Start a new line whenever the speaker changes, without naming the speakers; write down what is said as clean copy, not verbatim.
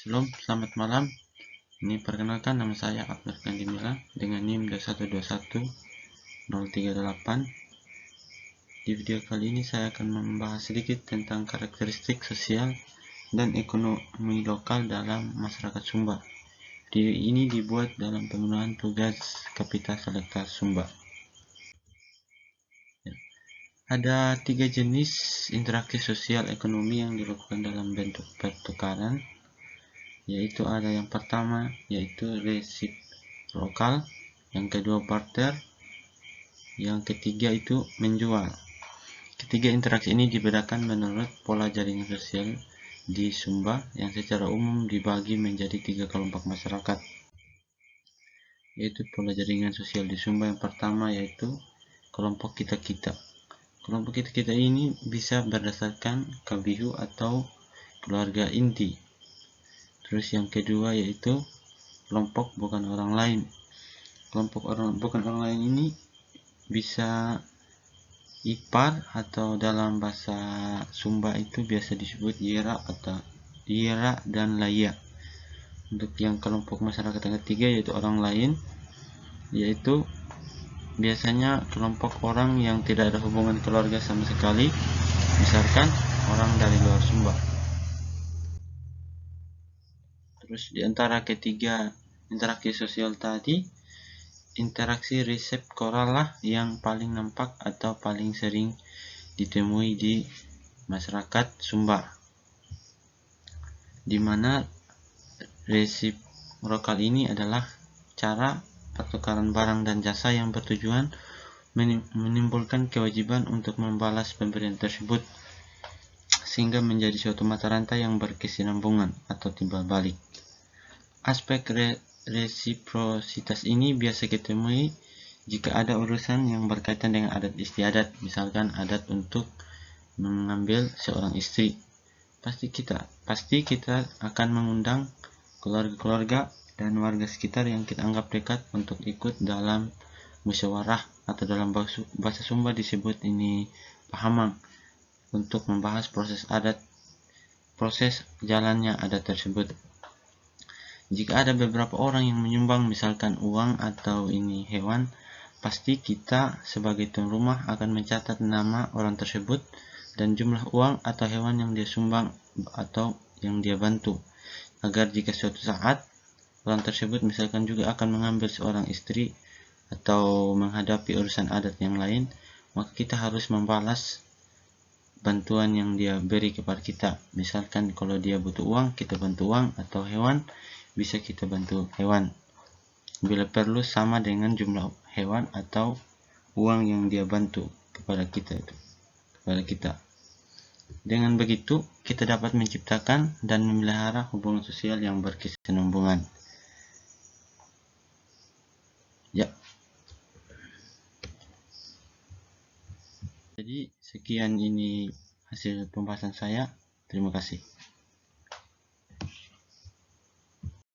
Selamat malam. Ini perkenalkan, nama saya Abdur Kandimila dengan NIM 2121-038. Di video kali ini saya akan membahas sedikit tentang karakteristik sosial dan ekonomi lokal dalam masyarakat Sumba. Video ini dibuat dalam pemenuhan tugas Kapita Selekta Sumba. Ada 3 jenis interaksi sosial ekonomi yang dilakukan dalam bentuk pertukaran, yaitu ada yang pertama yaitu resiprokal, yang kedua barter, yang ketiga itu menjual. Ketiga interaksi ini dibedakan menurut pola jaringan sosial di Sumba yang secara umum dibagi menjadi 3 kelompok masyarakat, yaitu pola jaringan sosial di Sumba. Yang pertama yaitu kelompok kita-kita. Kelompok kita-kita ini bisa berdasarkan kabihu atau keluarga inti. Terus yang kedua yaitu kelompok bukan orang lain. Kelompok bukan orang lain ini bisa ipar atau dalam bahasa Sumba itu biasa disebut yera atau yera dan laya. Untuk yang kelompok masyarakat yang ketiga yaitu orang lain, yaitu biasanya kelompok orang yang tidak ada hubungan keluarga sama sekali, misalkan orang dari luar Sumba. Terus di antara ketiga interaksi sosial tadi, interaksi reseptoral lah yang paling nampak atau paling sering ditemui di masyarakat Sumba, di mana resiprokal ini adalah cara pertukaran barang dan jasa yang bertujuan menimbulkan kewajiban untuk membalas pemberian tersebut, sehingga menjadi suatu mata rantai yang berkesinambungan atau timbal balik. Aspek resiprositas ini biasa ditemui jika ada urusan yang berkaitan dengan adat istiadat, misalkan adat untuk mengambil seorang istri. Pasti kita akan mengundang keluarga-keluarga dan warga sekitar yang kita anggap dekat untuk ikut dalam musyawarah atau dalam bahasa Sumba disebut ini pahamang, untuk membahas proses jalannya adat tersebut. Jika ada beberapa orang yang menyumbang misalkan uang atau ini hewan, pasti kita sebagai tuan rumah akan mencatat nama orang tersebut dan jumlah uang atau hewan yang dia sumbang atau yang dia bantu, agar jika suatu saat orang tersebut misalkan juga akan mengambil seorang istri atau menghadapi urusan adat yang lain, maka kita harus membalas bantuan yang dia beri kepada kita. Misalkan kalau dia butuh uang, kita bantu uang, atau hewan, bisa kita bantu hewan. Bila perlu sama dengan jumlah hewan atau uang yang dia bantu kepada kita. Dengan begitu, kita dapat menciptakan dan memelihara hubungan sosial yang berkesinambungan. Ya. Jadi sekian ini hasil pembahasan saya. Terima kasih.